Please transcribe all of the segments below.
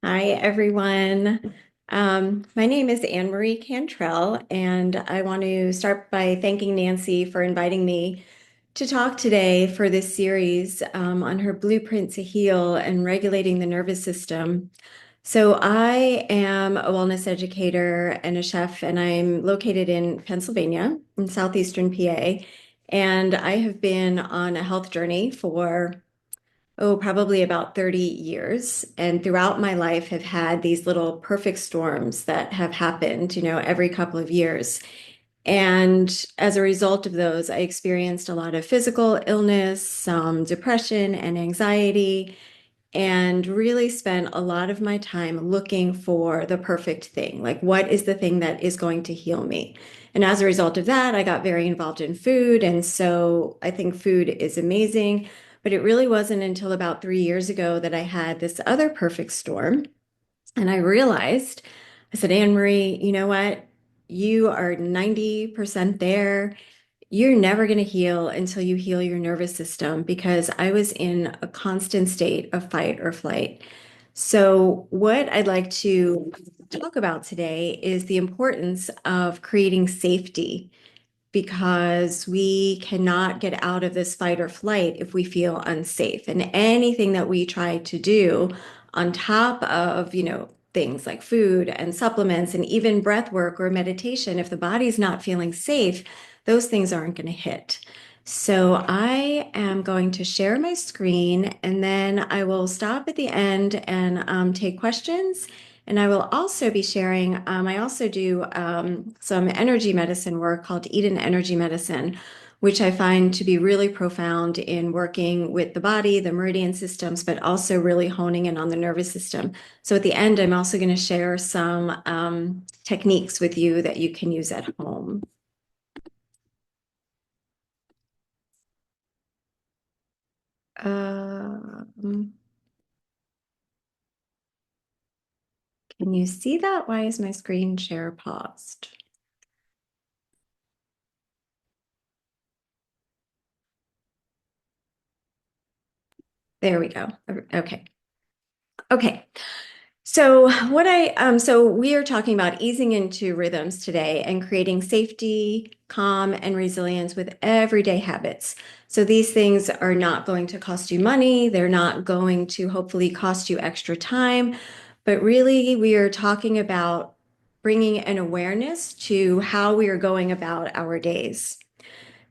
Hi, everyone. My name is Annmarie Cantrell, and I want to start by thanking Nancy for inviting me to talk today for this series on her blueprint to heal and regulating the nervous system. So, I am a wellness educator and a chef, and I'm located in Pennsylvania, in southeastern PA. And I have been on a health journey for probably about 30 years. And throughout my life have had these little perfect storms that have happened, every couple of years. And as a result of those, I experienced a lot of physical illness, some depression and anxiety, and really spent a lot of my time looking for the perfect thing. Like, what is the thing that is going to heal me? And as a result of that, I got very involved in food. And so I think food is amazing. But it really wasn't until about 3 years ago that I had this other perfect storm. And I realized, I said, Annmarie, you know what? You are 90% there. You're never going to heal until you heal your nervous system because I was in a constant state of fight or flight. So, what I'd like to talk about today is the importance of creating safety because we cannot get out of this fight or flight if we feel unsafe. And anything that we try to do on top of, things like food and supplements and even breath work or meditation, if the body's not feeling safe, those things aren't going to hit. So I am going to share my screen and then I will stop at the end and take questions. And I will also be sharing, I also do some energy medicine work called Eden Energy Medicine, which I find to be really profound in working with the body, the meridian systems, but also really honing in on the nervous system. So at the end, I'm also going to share some techniques with you that you can use at home. Um, can you see that? Why is my screen share paused? There we go. Okay. Okay. So we are talking about easing into rhythms today and creating safety, calm, and resilience with everyday habits. So these things are not going to cost you money. They're not going to hopefully cost you extra time, but really we are talking about bringing an awareness to how we are going about our days.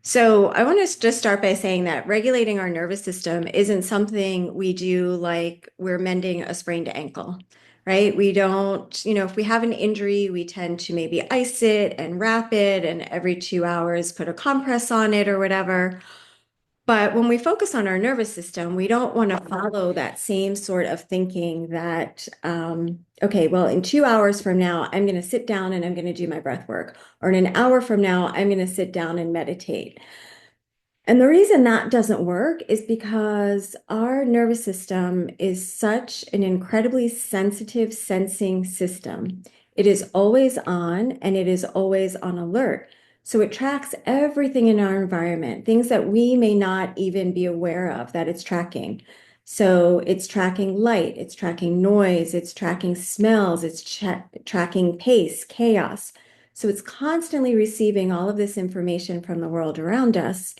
So I want to just start by saying that regulating our nervous system isn't something we do like we're mending a sprained ankle, right? We don't, if we have an injury, we tend to maybe ice it and wrap it and every 2 hours put a compress on it or whatever. But when we focus on our nervous system, we don't want to follow that same sort of thinking that, okay, well, in 2 hours from now, I'm going to sit down and I'm going to do my breath work. Or in an hour from now, I'm going to sit down and meditate. And the reason that doesn't work is because our nervous system is such an incredibly sensitive sensing system. It is always on and it is always on alert. So it tracks everything in our environment, things that we may not even be aware of that it's tracking. So it's tracking light, it's tracking noise, it's tracking smells, it's tracking pace, chaos. So it's constantly receiving all of this information from the world around us.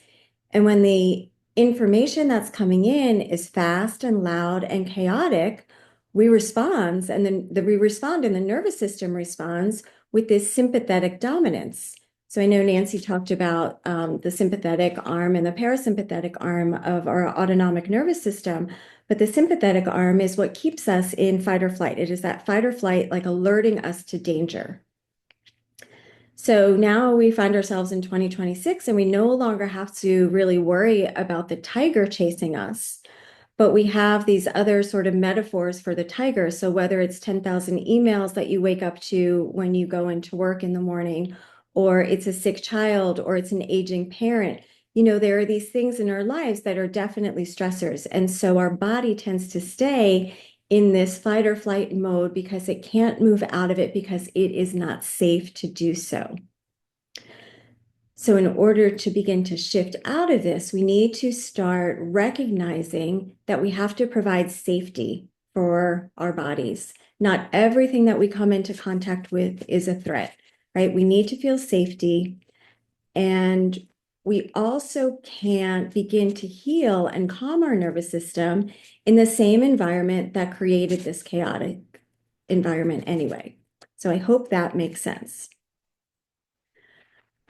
And when the information that's coming in is fast and loud and chaotic, we respond, and then we respond, and the nervous system responds with this sympathetic dominance. So I know Nancy talked about the sympathetic arm and the parasympathetic arm of our autonomic nervous system, but the sympathetic arm is what keeps us in fight or flight. It is that fight or flight, like alerting us to danger. So now we find ourselves in 2026 and we no longer have to really worry about the tiger chasing us, but we have these other sort of metaphors for the tiger. So whether it's 10,000 emails that you wake up to when you go into work in the morning, or it's a sick child, or it's an aging parent, there are these things in our lives that are definitely stressors. And so our body tends to stay in this fight or flight mode because it can't move out of it because it is not safe to do so. So in order to begin to shift out of this, we need to start recognizing that we have to provide safety for our bodies. Not everything that we come into contact with is a threat, right? We need to feel safety. And we also can begin to heal and calm our nervous system in the same environment that created this chaotic environment anyway. So I hope that makes sense.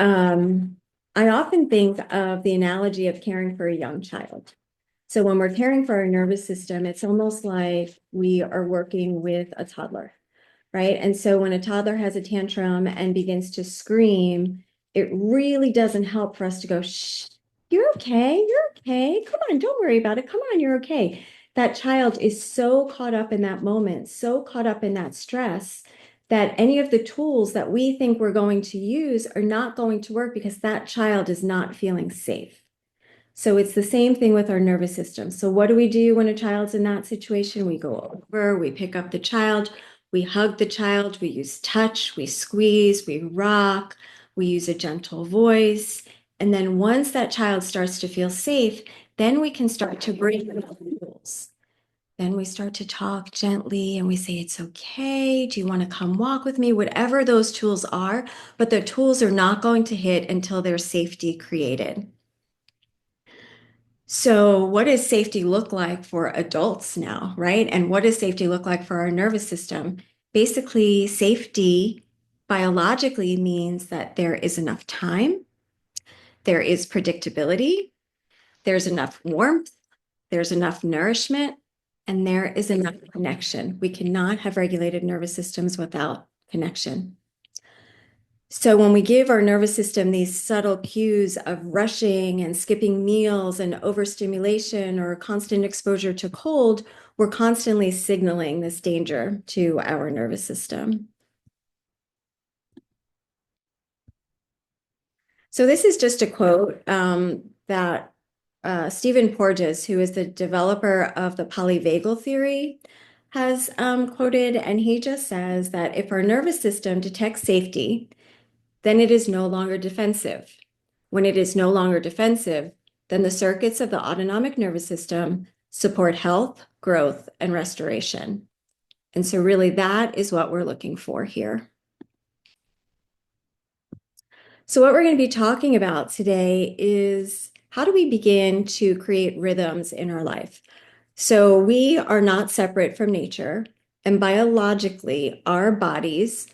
I often think of the analogy of caring for a young child. So when we're caring for our nervous system, it's almost like we are working with a toddler, right? And so when a toddler has a tantrum and begins to scream, it really doesn't help for us to go, shh, you're okay, you're okay. Come on, don't worry about it. Come on, you're okay. That child is so caught up in that moment, so caught up in that stress that any of the tools that we think we're going to use are not going to work because that child is not feeling safe. So it's the same thing with our nervous system. So what do we do when a child's in that situation? We go over, we pick up the child, we hug the child, we use touch, we squeeze, we rock, we use a gentle voice. And then once that child starts to feel safe, then we can start to break the rules. Then we start to talk gently and we say, it's okay. Do you want to come walk with me? Whatever those tools are, but the tools are not going to hit until there's safety created. So what does safety look like for adults now, right? And what does safety look like for our nervous system? Basically, safety biologically means that there is enough time, there is predictability, there's enough warmth, there's enough nourishment, and there is enough connection. We cannot have regulated nervous systems without connection. So when we give our nervous system these subtle cues of rushing and skipping meals and overstimulation or constant exposure to cold, we're constantly signaling this danger to our nervous system. So this is just a quote that Stephen Porges, who is the developer of the polyvagal theory, has quoted, and he just says that if our nervous system detects safety, then it is no longer defensive. When it is no longer defensive, then the circuits of the autonomic nervous system support health, growth, and restoration. And so really that is what we're looking for here. So what we're going to be talking about today is how do we begin to create rhythms in our life? So we are not separate from nature, and biologically, our bodies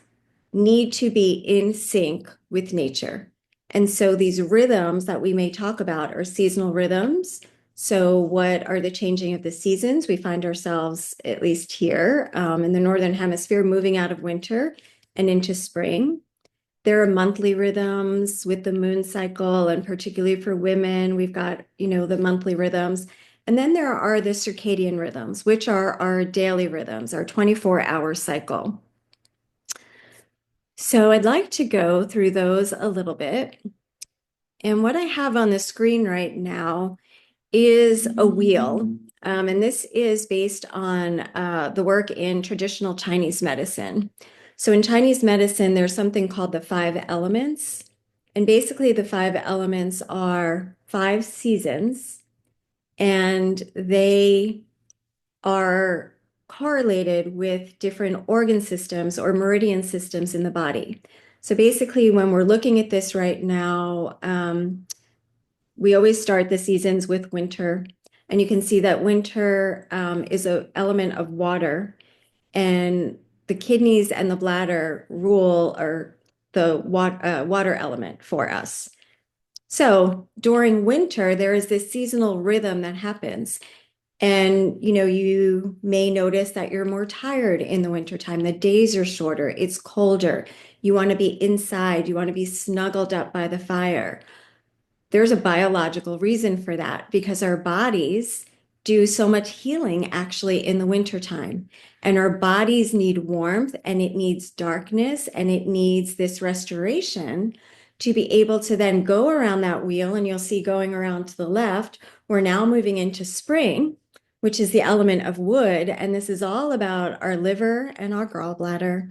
need to be in sync with nature. And so these rhythms that we may talk about are seasonal rhythms. So what are the changing of the seasons? We find ourselves, at least here in the Northern Hemisphere, moving out of winter and into spring. There are monthly rhythms with the moon cycle, and particularly for women, we've got, the monthly rhythms. And then there are the circadian rhythms, which are our daily rhythms, our 24-hour cycle. So I'd like to go through those a little bit. And what I have on the screen right now is a wheel. And this is based on the work in traditional Chinese medicine. So in Chinese medicine, there's something called the 5 elements. And basically the 5 elements are 5 seasons, and they are correlated with different organ systems or meridian systems in the body. So basically, when we're looking at this right now, we always start the seasons with winter. And you can see that winter is an element of water, and the kidneys and the bladder rule or the water element for us. So during winter, there is this seasonal rhythm that happens. And, you may notice that you're more tired in the wintertime. The days are shorter. It's colder. You want to be inside. You want to be snuggled up by the fire. There's a biological reason for that because our bodies do so much healing actually in the wintertime. And our bodies need warmth, and it needs darkness, and it needs this restoration to be able to then go around that wheel. And you'll see going around to the left, we're now moving into spring, which is the element of wood. And this is all about our liver and our gallbladder.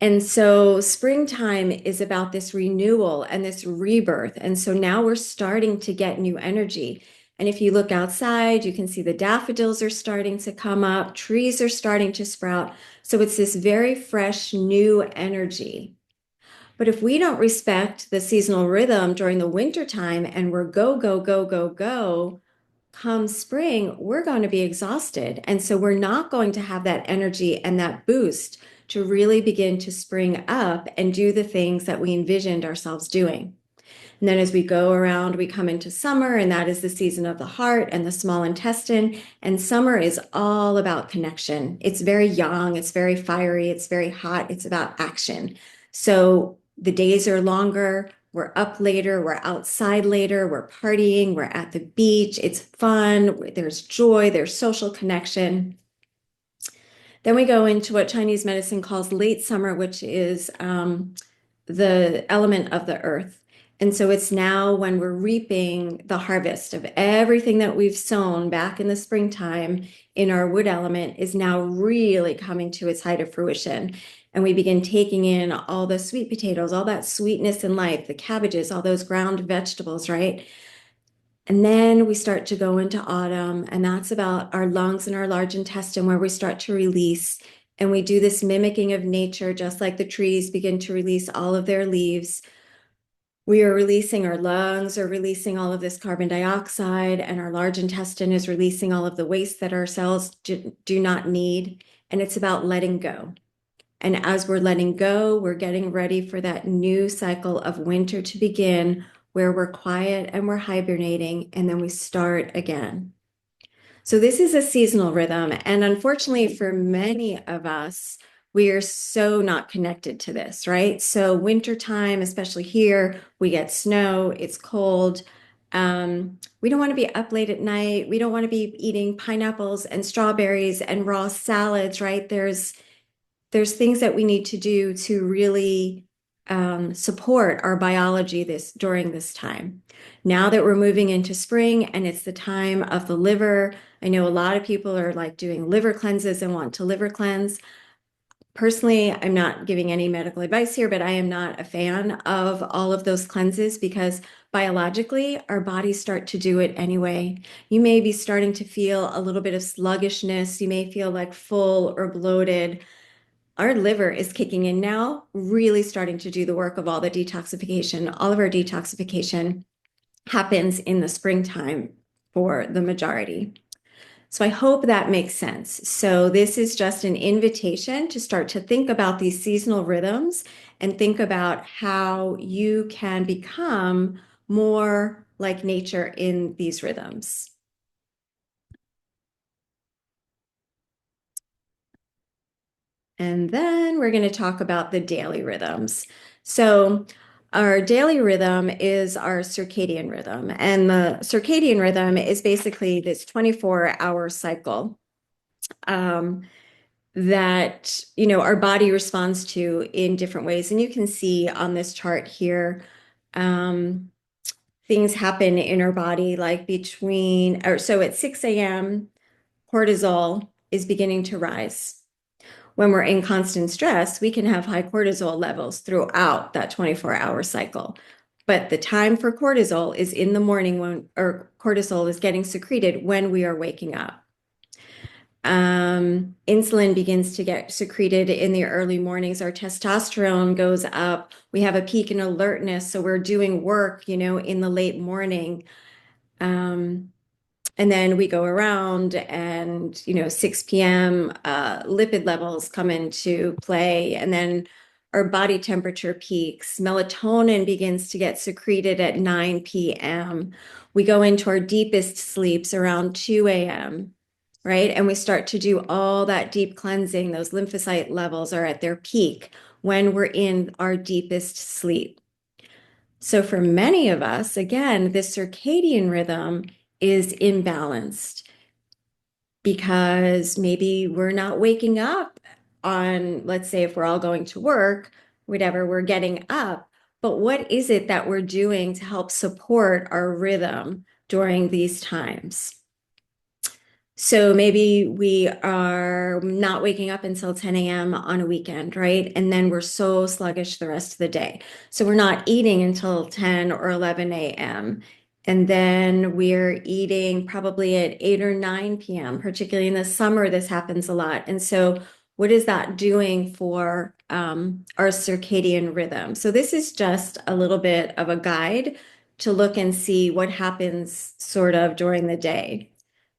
And so springtime is about this renewal and this rebirth. And so now we're starting to get new energy. And if you look outside, you can see the daffodils are starting to come up, trees are starting to sprout. So it's this very fresh, new energy. But if we don't respect the seasonal rhythm during the winter time and we're go, go, go, go, go, come spring, we're going to be exhausted. And so we're not going to have that energy and that boost to really begin to spring up and do the things that we envisioned ourselves doing. And then as we go around, we come into summer, and that is the season of the heart and the small intestine. And summer is all about connection. It's very young, it's very fiery, it's very hot, it's about action. So the days are longer, we're up later, we're outside later, we're partying, we're at the beach, it's fun, there's joy, there's social connection. Then we go into what Chinese medicine calls late summer, which is the element of the earth. And so it's now when we're reaping the harvest of everything that we've sown back in the springtime in our wood element is now really coming to its height of fruition. And we begin taking in all the sweet potatoes, all that sweetness in life, the cabbages, all those ground vegetables, right? And then we start to go into autumn, and that's about our lungs and our large intestine where we start to release. And we do this mimicking of nature, just like the trees begin to release all of their leaves. We are releasing, our lungs are releasing all of this carbon dioxide, and our large intestine is releasing all of the waste that our cells do not need. And it's about letting go. And as we're letting go, we're getting ready for that new cycle of winter to begin, where we're quiet and we're hibernating, and then we start again. So this is a seasonal rhythm. And unfortunately, for many of us, we are so not connected to this, right? So wintertime, especially here, we get snow, it's cold. We don't want to be up late at night. We don't want to be eating pineapples and strawberries and raw salads, right? There's things that we need to do to really support our biology during this time. Now that we're moving into spring and it's the time of the liver, I know a lot of people are like doing liver cleanses and want to liver cleanse. Personally, I'm not giving any medical advice here, but I am not a fan of all of those cleanses because biologically, our bodies start to do it anyway. You may be starting to feel a little bit of sluggishness. You may feel like full or bloated. Our liver is kicking in now, really starting to do the work of all the detoxification. All of our detoxification happens in the springtime for the majority. So I hope that makes sense. So this is just an invitation to start to think about these seasonal rhythms and think about how you can become more like nature in these rhythms. And then we're going to talk about the daily rhythms. So our daily rhythm is our circadian rhythm. And the circadian rhythm is basically this 24-hour cycle that, our body responds to in different ways. And you can see on this chart here, things happen in our body like so at 6 a.m., cortisol is beginning to rise. When we're in constant stress, we can have high cortisol levels throughout that 24-hour cycle. But the time for cortisol is in the morning or cortisol is getting secreted when we are waking up. Insulin begins to get secreted in the early mornings. Our testosterone goes up. We have a peak in alertness. So we're doing work, in the late morning. And then we go around and, 6 p.m., lipid levels come into play. And then our body temperature peaks. Melatonin begins to get secreted at 9 p.m. We go into our deepest sleeps around 2 a.m., right? And we start to do all that deep cleansing. Those lymphocyte levels are at their peak when we're in our deepest sleep. So for many of us, again, this circadian rhythm is imbalanced because maybe we're not waking up on, let's say, if we're all going to work, whatever, we're getting up. But what is it that we're doing to help support our rhythm during these times? So maybe we are not waking up until 10 a.m. on a weekend, right? And then we're so sluggish the rest of the day. So we're not eating until 10 or 11 a.m. And then we're eating probably at 8 or 9 p.m., particularly in the summer, this happens a lot. And so what is that doing for our circadian rhythm? So this is just a little bit of a guide to look and see what happens sort of during the day.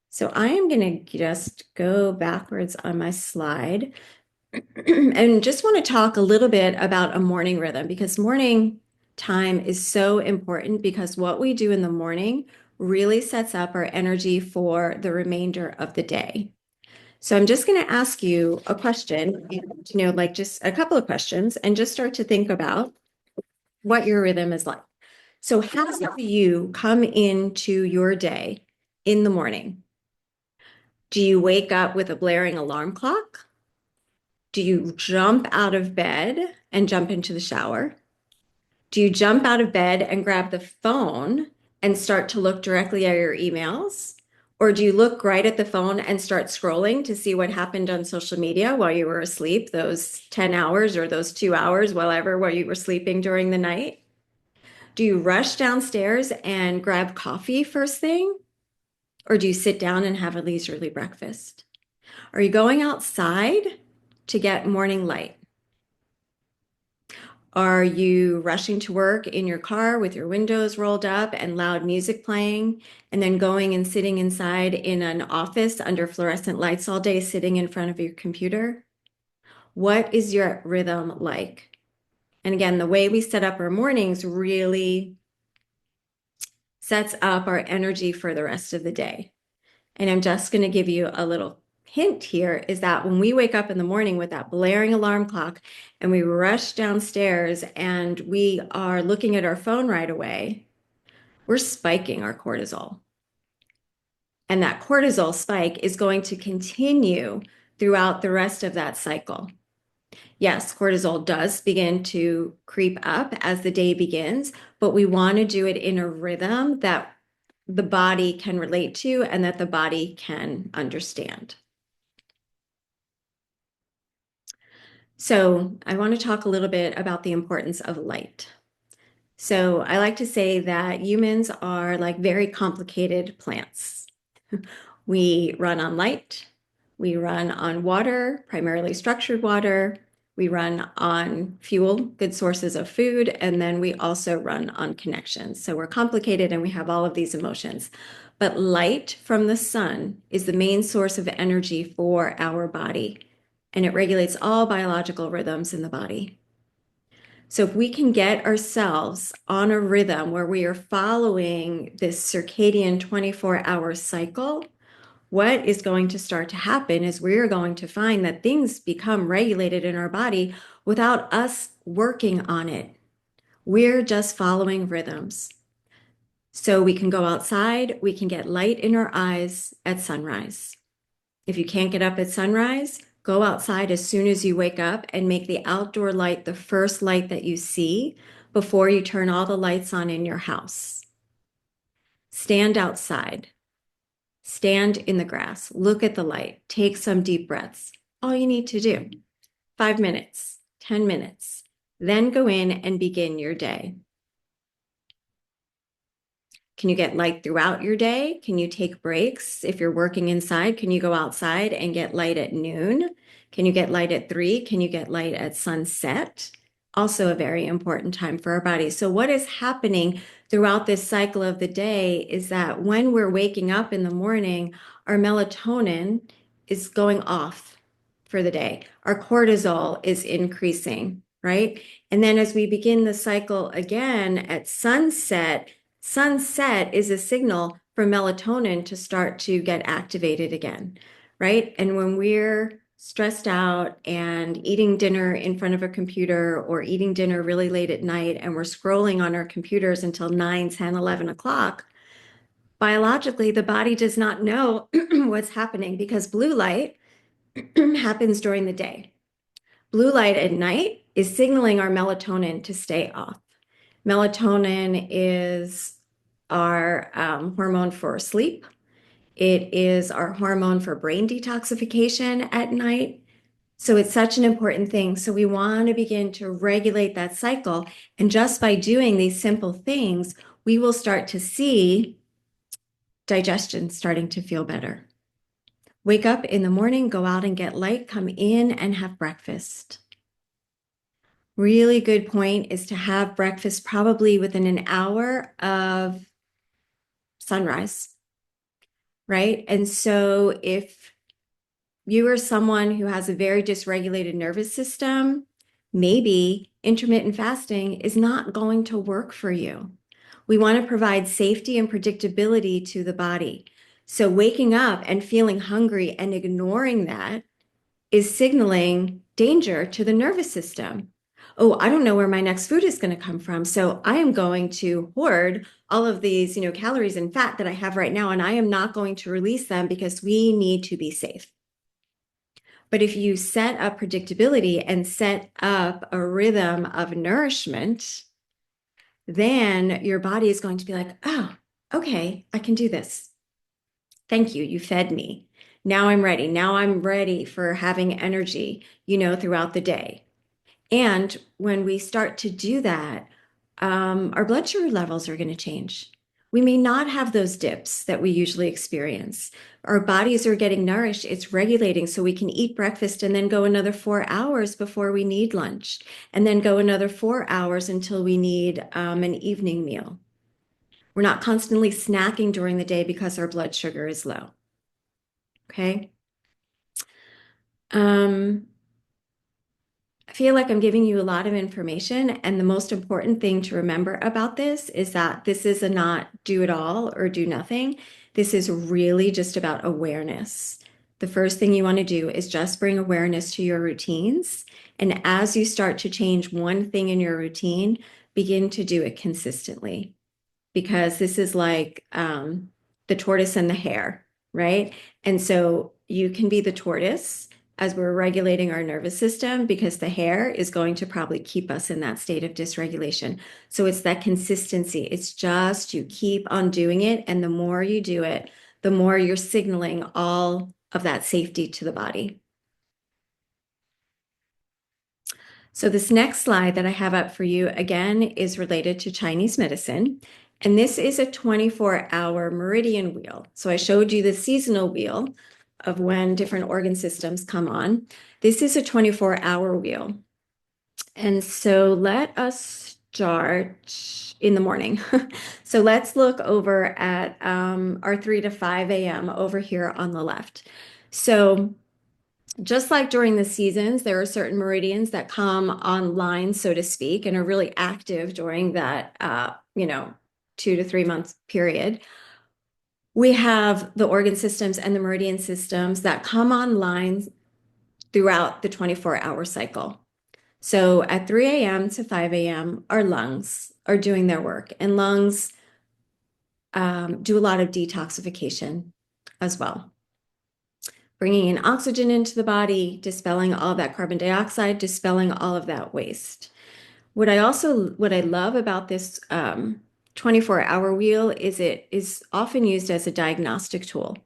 So I am going to just go backwards on my slide and just want to talk a little bit about a morning rhythm, because morning time is so important, because what we do in the morning really sets up our energy for the remainder of the day. So I'm just going to ask you a question, like just a couple of questions, and just start to think about what your rhythm is like. So how do you come into your day in the morning? Do you wake up with a blaring alarm clock? Do you jump out of bed and jump into the shower? Do you jump out of bed and grab the phone and start to look directly at your emails? Or do you look right at the phone and start scrolling to see what happened on social media while you were asleep, those 10 hours or those 2 hours, whatever, while you were sleeping during the night? Do you rush downstairs and grab coffee first thing? Or do you sit down and have a leisurely breakfast? Are you going outside to get morning light? Are you rushing to work in your car with your windows rolled up and loud music playing, and then going and sitting inside in an office under fluorescent lights all day, sitting in front of your computer? What is your rhythm like? And again, the way we set up our mornings really sets up our energy for the rest of the day. And I'm just going to give you a little hint here, is that when we wake up in the morning with that blaring alarm clock and we rush downstairs and we are looking at our phone right away, we're spiking our cortisol. And that cortisol spike is going to continue throughout the rest of that cycle. Yes, cortisol does begin to creep up as the day begins, but we want to do it in a rhythm that the body can relate to and that the body can understand. So I want to talk a little bit about the importance of light. So I like to say that humans are like very complicated plants. We run on light, we run on water, primarily structured water, we run on fuel, good sources of food, and then we also run on connections. So we're complicated and we have all of these emotions. But light from the sun is the main source of energy for our body, and it regulates all biological rhythms in the body. So if we can get ourselves on a rhythm where we are following this circadian 24-hour cycle, what is going to start to happen is we're going to find that things become regulated in our body without us working on it. We're just following rhythms. So we can go outside, we can get light in our eyes at sunrise. If you can't get up at sunrise, go outside as soon as you wake up and make the outdoor light the first light that you see before you turn all the lights on in your house. Stand outside. Stand in the grass. Look at the light. Take some deep breaths. All you need to do. 5 minutes, 10 minutes. Then go in and begin your day. Can you get light throughout your day? Can you take breaks? If you're working inside, can you go outside and get light at noon? Can you get light at 3? Can you get light at sunset? Also a very important time for our bodies. So what is happening throughout this cycle of the day is that when we're waking up in the morning, our melatonin is going off for the day. Our cortisol is increasing, right? And then as we begin the cycle again at sunset, sunset is a signal for melatonin to start to get activated again, right? And when we're stressed out and eating dinner in front of a computer or eating dinner really late at night and we're scrolling on our computers until 9, 10, 11 o'clock, biologically, the body does not know what's happening because blue light happens during the day. Blue light at night is signaling our melatonin to stay off. Melatonin is our hormone for sleep. It is our hormone for brain detoxification at night. So it's such an important thing. So we want to begin to regulate that cycle. And just by doing these simple things, we will start to see digestion starting to feel better. Wake up in the morning, go out and get light, come in and have breakfast. Really good point is to have breakfast probably within an hour of sunrise, right? And so if you are someone who has a very dysregulated nervous system, maybe intermittent fasting is not going to work for you. We want to provide safety and predictability to the body. So waking up and feeling hungry and ignoring that is signaling danger to the nervous system. Oh, I don't know where my next food is going to come from. So I am going to hoard all of these, calories and fat that I have right now, and I am not going to release them because we need to be safe. But if you set up predictability and set up a rhythm of nourishment, then your body is going to be like, oh, okay, I can do this. Thank you. You fed me. Now I'm ready. Now I'm ready for having energy, throughout the day. And when we start to do that, our blood sugar levels are going to change. We may not have those dips that we usually experience. Our bodies are getting nourished. It's regulating so we can eat breakfast and then go another 4 hours before we need lunch, and then go another 4 hours until we need an evening meal. We're not constantly snacking during the day because our blood sugar is low. Okay. I feel like I'm giving you a lot of information, and the most important thing to remember about this is that this is a not do it all or do nothing. This is really just about awareness. The first thing you want to do is just bring awareness to your routines. And as you start to change one thing in your routine, begin to do it consistently. Because this is like the tortoise and the hare, right? And so you can be the tortoise as we're regulating our nervous system, because the hare is going to probably keep us in that state of dysregulation. So it's that consistency. It's just you keep on doing it. And the more you do it, the more you're signaling all of that safety to the body. So this next slide that I have up for you, again, is related to Chinese medicine. And this is a 24-hour meridian wheel. So I showed you the seasonal wheel of when different organ systems come on. This is a 24-hour wheel. And so let us start in the morning. So let's look over at our 3 to 5 a.m. over here on the left. So just like during the seasons, there are certain meridians that come online, so to speak, and are really active during that, 2 to 3 month period. We have the organ systems and the meridian systems that come online throughout the 24-hour cycle. So at 3 a.m. to 5 a.m., our lungs are doing their work, and lungs do a lot of detoxification as well. Bringing in oxygen into the body, dispelling all of that carbon dioxide, dispelling all of that waste. What I love about this 24-hour wheel is it is often used as a diagnostic tool.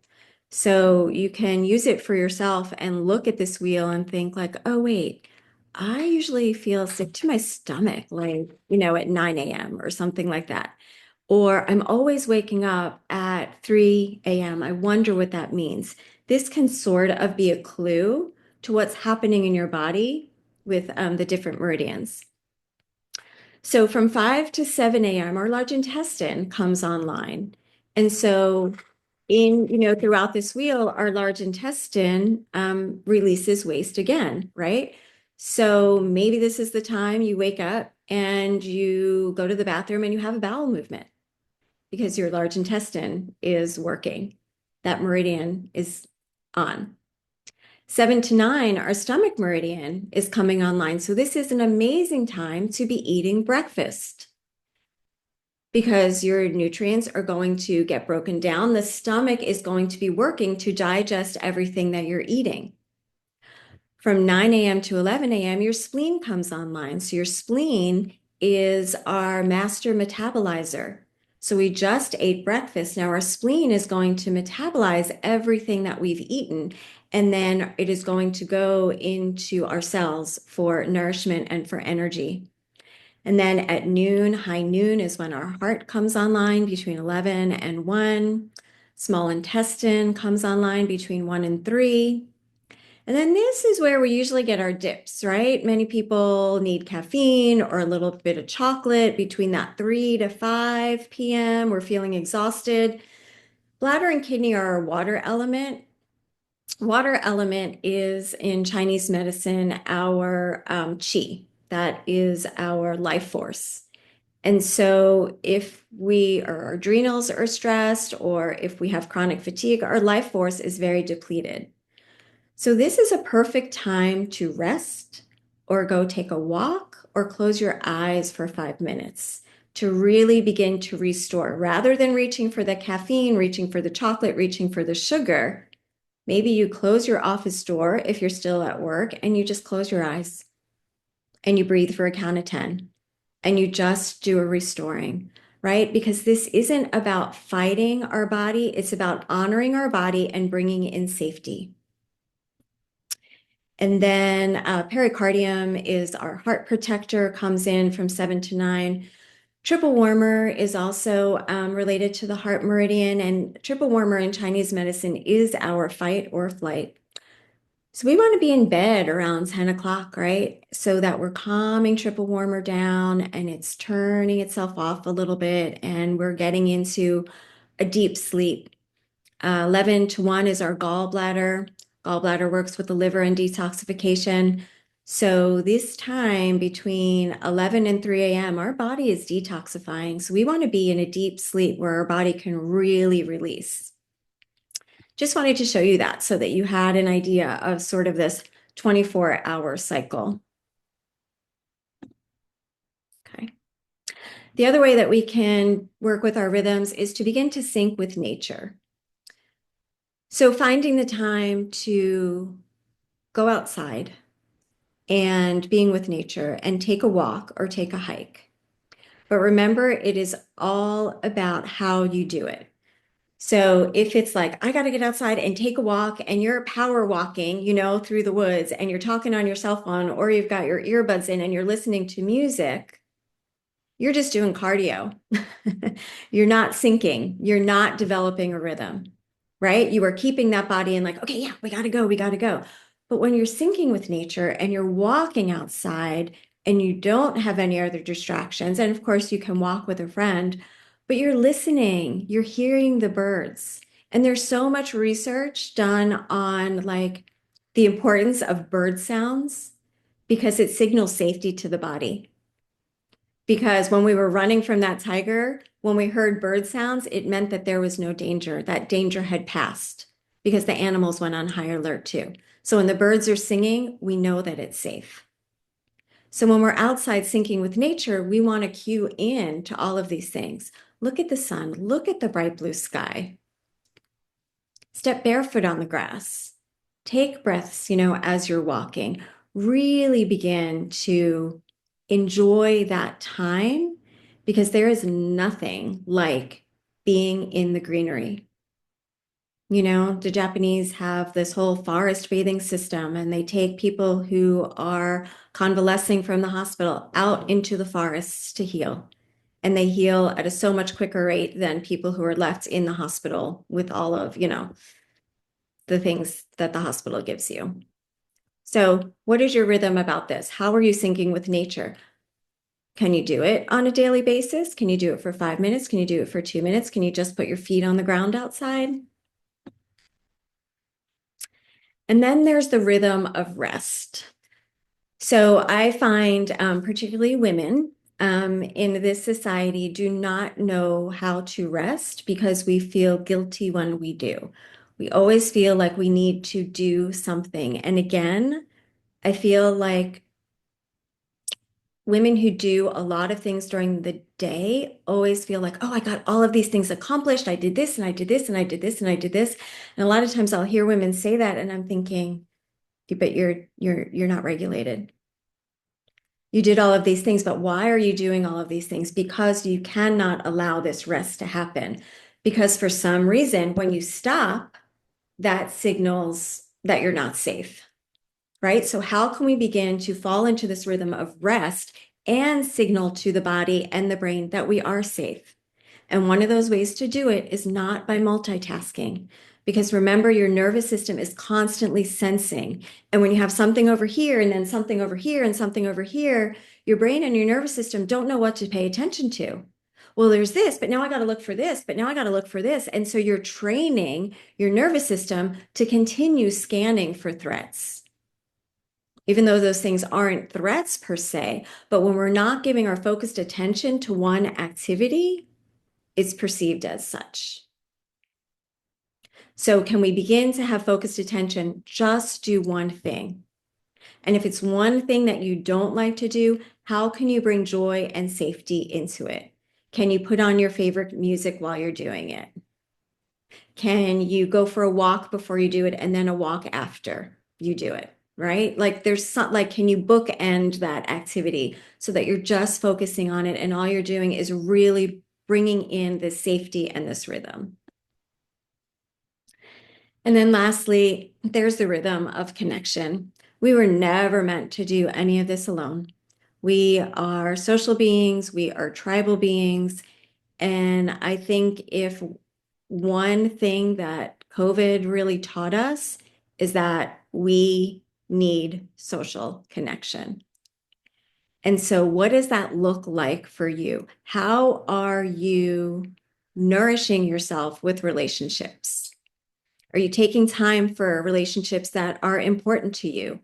So you can use it for yourself and look at this wheel and think like, oh, wait, I usually feel sick to my stomach, like, at 9 a.m. or something like that. Or I'm always waking up at 3 a.m. I wonder what that means. This can sort of be a clue to what's happening in your body with the different meridians. So from 5 to 7 a.m., our large intestine comes online. And so throughout this wheel, our large intestine releases waste again, right? So maybe this is the time you wake up and you go to the bathroom and you have a bowel movement because your large intestine is working. That meridian is on. 7 to 9, our stomach meridian is coming online. So this is an amazing time to be eating breakfast because your nutrients are going to get broken down. The stomach is going to be working to digest everything that you're eating. From 9 a.m. to 11 a.m., your spleen comes online. So your spleen is our master metabolizer. So we just ate breakfast. Now our spleen is going to metabolize everything that we've eaten, and then it is going to go into our cells for nourishment and for energy. And then at noon, high noon is when our heart comes online between 11 and 1. Small intestine comes online between 1 and 3. And then this is where we usually get our dips, right? Many people need caffeine or a little bit of chocolate between that 3 to 5 p.m. We're feeling exhausted. Bladder and kidney are our water element. Water element is in Chinese medicine our qi. That is our life force. And so if our adrenals are stressed or if we have chronic fatigue, our life force is very depleted. So this is a perfect time to rest or go take a walk or close your eyes for 5 minutes to really begin to restore. Rather than reaching for the caffeine, reaching for the chocolate, reaching for the sugar, maybe you close your office door if you're still at work and you just close your eyes and you breathe for a count of 10 and you just do a restoring, right? Because this isn't about fighting our body, it's about honoring our body and bringing in safety. And then pericardium is our heart protector, comes in from 7 to 9. Triple warmer is also related to the heart meridian, and triple warmer in Chinese medicine is our fight or flight. So we want to be in bed around 10 o'clock, right? So that we're calming triple warmer down and it's turning itself off a little bit and we're getting into a deep sleep. 11 to 1 is our gallbladder. Gallbladder works with the liver and detoxification. So this time between 11 and 3 a.m., our body is detoxifying. So we want to be in a deep sleep where our body can really release. Just wanted to show you that so that you had an idea of sort of this 24-hour cycle. Okay. The other way that we can work with our rhythms is to begin to sync with nature. So finding the time to go outside and being with nature and take a walk or take a hike. But remember, it is all about how you do it. So if it's like, I got to get outside and take a walk and you're power walking, through the woods and you're talking on your cell phone or you've got your earbuds in and you're listening to music, you're just doing cardio. You're not syncing. You're not developing a rhythm, right? You are keeping that body in like, okay, yeah, we got to go. We got to go. But when you're syncing with nature and you're walking outside and you don't have any other distractions, and of course you can walk with a friend, but you're listening, you're hearing the birds. And there's so much research done on like the importance of bird sounds because it signals safety to the body. Because when we were running from that tiger, when we heard bird sounds, it meant that there was no danger. That danger had passed because the animals went on high alert too. So when the birds are singing, we know that it's safe. So when we're outside syncing with nature, we want to cue in to all of these things. Look at the sun, look at the bright blue sky. Step barefoot on the grass. Take breaths, as you're walking. Really begin to enjoy that time because there is nothing like being in the greenery. The Japanese have this whole forest bathing system, and they take people who are convalescing from the hospital out into the forests to heal. And they heal at a so much quicker rate than people who are left in the hospital with all of, the things that the hospital gives you. So, what is your rhythm about this? How are you syncing with nature? Can you do it on a daily basis? Can you do it for 5 minutes? Can you do it for 2 minutes? Can you just put your feet on the ground outside? And then there's the rhythm of rest. So I find particularly women in this society do not know how to rest because we feel guilty when we do. We always feel like we need to do something. And again, I feel like women who do a lot of things during the day always feel like, oh, I got all of these things accomplished. I did this and I did this and I did this and I did this. And a lot of times I'll hear women say that and I'm thinking, but you're not regulated. You did all of these things, but why are you doing all of these things? Because you cannot allow this rest to happen. Because for some reason, when you stop, that signals that you're not safe, right? So how can we begin to fall into this rhythm of rest and signal to the body and the brain that we are safe. And one of those ways to do it is not by multitasking. Because remember, your nervous system is constantly sensing. And when you have something over here and then something over here and something over here, your brain and your nervous system don't know what to pay attention to. Well, there's this, but now I got to look for this, but now I got to look for this. And so you're training your nervous system to continue scanning for threats, even though those things aren't threats per se. But when we're not giving our focused attention to one activity, it's perceived as such. So can we begin to have focused attention? Just do one thing. And if it's one thing that you don't like to do, how can you bring joy and safety into it? Can you put on your favorite music while you're doing it? Can you go for a walk before you do it and then a walk after you do it? Right? Like there's some, like, can you bookend that activity so that you're just focusing on it and all you're doing is really bringing in this safety and this rhythm? And then lastly, there's the rhythm of connection. We were never meant to do any of this alone. We are social beings, we are tribal beings. And I think if one thing that COVID really taught us is that we need social connection. And so, what does that look like for you? How are you nourishing yourself with relationships? Are you taking time for relationships that are important to you?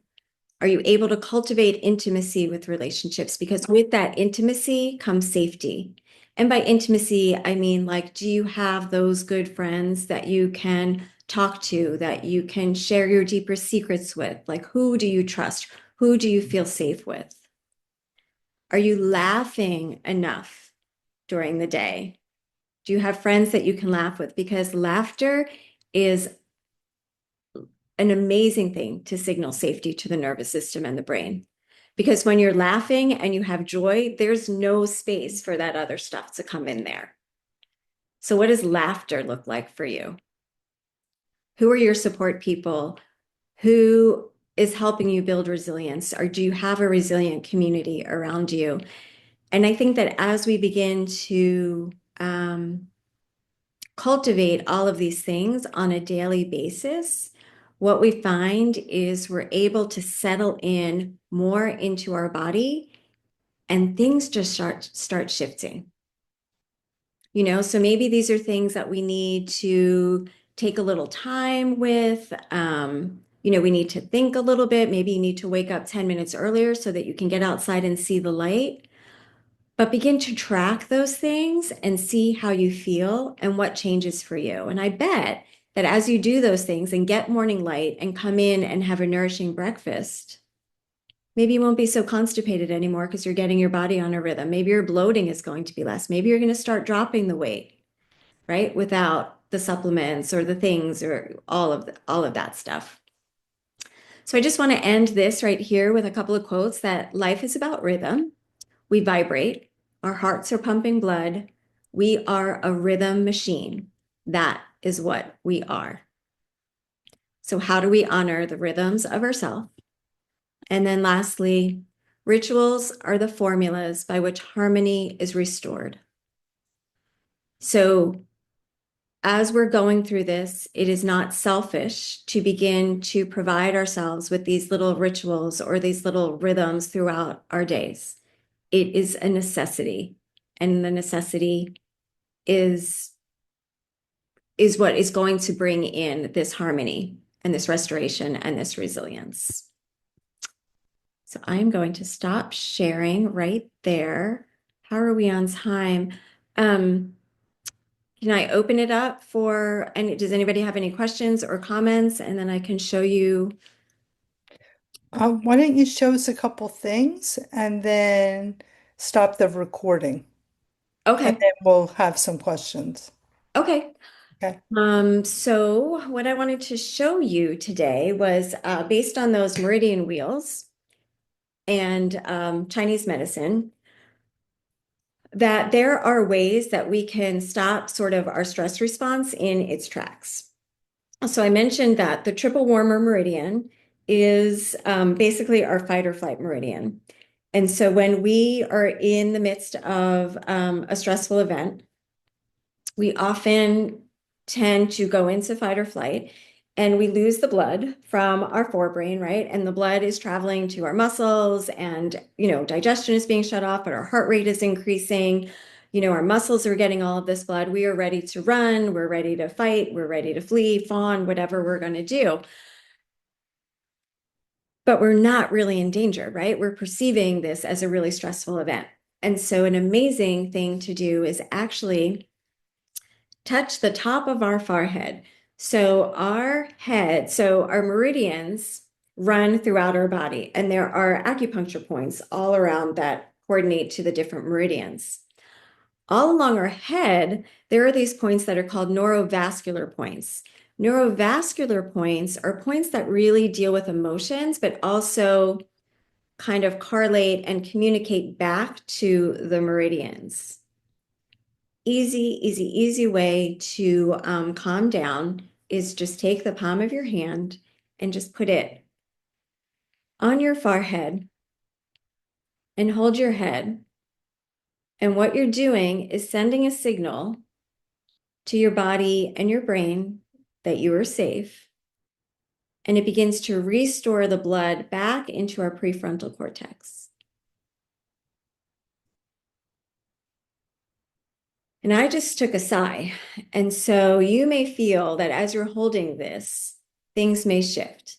Are you able to cultivate intimacy with relationships? Because with that intimacy comes safety. And by intimacy, I mean, like, do you have those good friends that you can talk to, that you can share your deeper secrets with? Like, who do you trust? Who do you feel safe with? Are you laughing enough during the day? Do you have friends that you can laugh with? Because laughter is an amazing thing to signal safety to the nervous system and the brain. Because when you're laughing and you have joy, there's no space for that other stuff to come in there. So, what does laughter look like for you? Who are your support people? Who is helping you build resilience? Or do you have a resilient community around you? And I think that as we begin to cultivate all of these things on a daily basis, what we find is we're able to settle in more into our body and things just start shifting. You know, so maybe these are things that we need to take a little time with. We need to think a little bit. Maybe you need to wake up 10 minutes earlier so that you can get outside and see the light. But begin to track those things and see how you feel and what changes for you. And I bet that as you do those things and get morning light and come in and have a nourishing breakfast, maybe you won't be so constipated anymore because you're getting your body on a rhythm. Maybe your bloating is going to be less. Maybe you're going to start dropping the weight, right? Without the supplements or the things or all of that stuff. So I just want to end this right here with a couple of quotes that life is about rhythm. We vibrate. Our hearts are pumping blood. We are a rhythm machine. That is what we are. So how do we honor the rhythms of ourselves? And then lastly, rituals are the formulas by which harmony is restored. So as we're going through this, it is not selfish to begin to provide ourselves with these little rituals or these little rhythms throughout our days. It is a necessity, and the necessity is what is going to bring in this harmony and this restoration and this resilience. So I'm going to stop sharing right there. How are we on time? Can I open it up for any, does anybody have any questions or comments? And then I can show you. Why don't you show us a couple things and then stop the recording? And Okay. then we'll have some questions. Okay. Okay. So what I wanted to show you today was based on those meridian wheels and Chinese medicine, that there are ways that we can stop sort of our stress response in its tracks. So I mentioned that the triple warmer meridian is basically our fight or flight meridian. And so when we are in the midst of a stressful event, we often tend to go into fight or flight and we lose the blood from our forebrain, right? And the blood is traveling to our muscles and, digestion is being shut off, but our heart rate is increasing. Our muscles are getting all of this blood. We are ready to run. We're ready to fight. We're ready to flee, fawn, whatever we're going to do. But we're not really in danger, right? We're perceiving this as a really stressful event. And so an amazing thing to do is actually touch the top of our forehead. So our meridians run throughout our body, and there are acupuncture points all around that coordinate to the different meridians. All along our head, there are these points that are called neurovascular points. Neurovascular points are points that really deal with emotions, but also kind of correlate and communicate back to the meridians. Easy way to calm down is just take the palm of your hand and just put it on your forehead and hold your head. And what you're doing is sending a signal to your body and your brain that you are safe. And it begins to restore the blood back into our prefrontal cortex. And I just took a sigh. And so you may feel that as you're holding this, things may shift.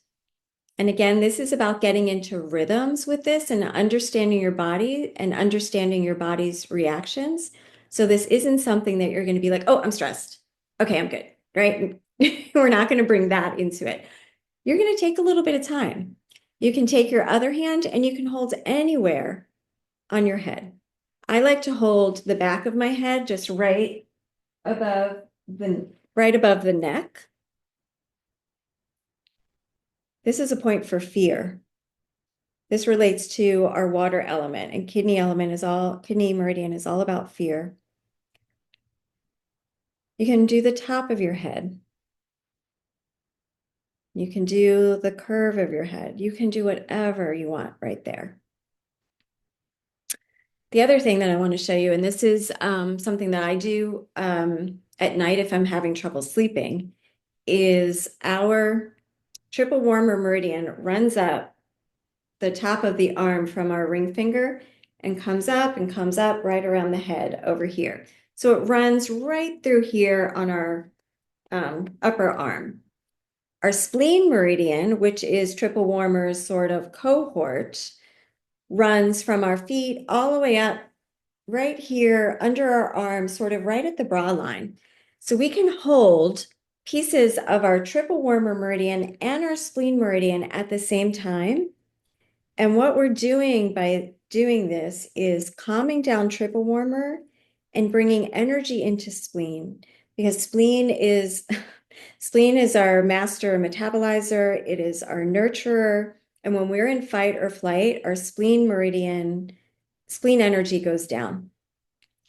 And again, this is about getting into rhythms with this and understanding your body and understanding your body's reactions. So this isn't something that you're going to be like, oh, I'm stressed. Okay, I'm good, right? We're not going to bring that into it. You're going to take a little bit of time. You can take your other hand and you can hold anywhere on your head. I like to hold the back of my head just above right above the neck. This is a point for fear. This relates to our water element, and kidney meridian is all about fear. You can do the top of your head. You can do the curve of your head. You can do whatever you want right there. The other thing that I want to show you, and this is something that I do at night if I'm having trouble sleeping, is our triple warmer meridian runs up the top of the arm from our ring finger and comes up right around the head over here. So it runs right through here on our upper arm. Our spleen meridian, which is triple warmer's sort of cohort, runs from our feet all the way up right here under our arm, sort of right at the bra line. So we can hold pieces of our triple warmer meridian and our spleen meridian at the same time. And what we're doing by doing this is calming down triple warmer and bringing energy into spleen, because spleen is our master metabolizer. It is our nurturer. And when we're in fight or flight, our spleen energy goes down.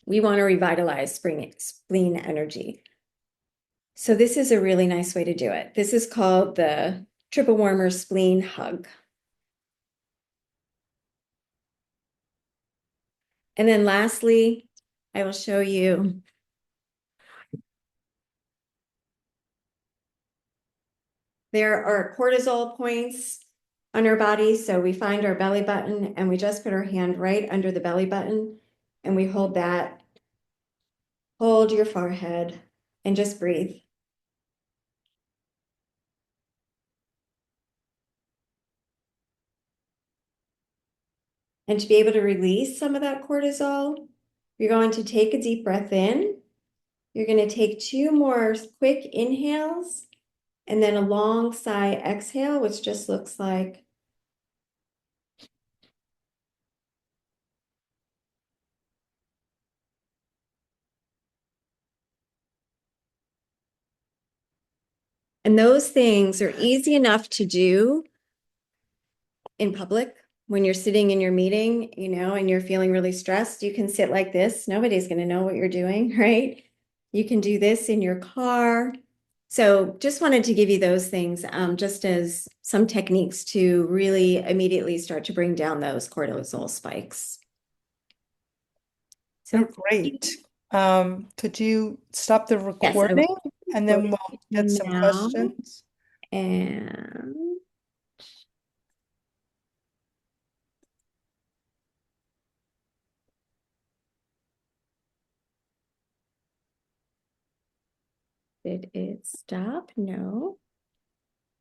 We want to revitalize spleen energy. So this is a really nice way to do it. This is called the triple warmer spleen hug. And then lastly, I will show you there are cortisol points on our body. So we find our belly button and we just put our hand right under the belly button and we hold that. Hold your forehead and just breathe. And to be able to release some of that cortisol, you're going to take a deep breath in. You're going to take 2 more quick inhales and then a long sigh exhale, which just looks like and those things are easy enough to do in public when you're sitting in your meeting, and you're feeling really stressed. You can sit like this. Nobody's going to know what you're doing, right? You can do this in your car. So just wanted to give you those things just as some techniques to really immediately start to bring down those cortisol spikes. They're So great. Could you stop the yes, I will recording and go then we'll get some now questions? and did it stop? No.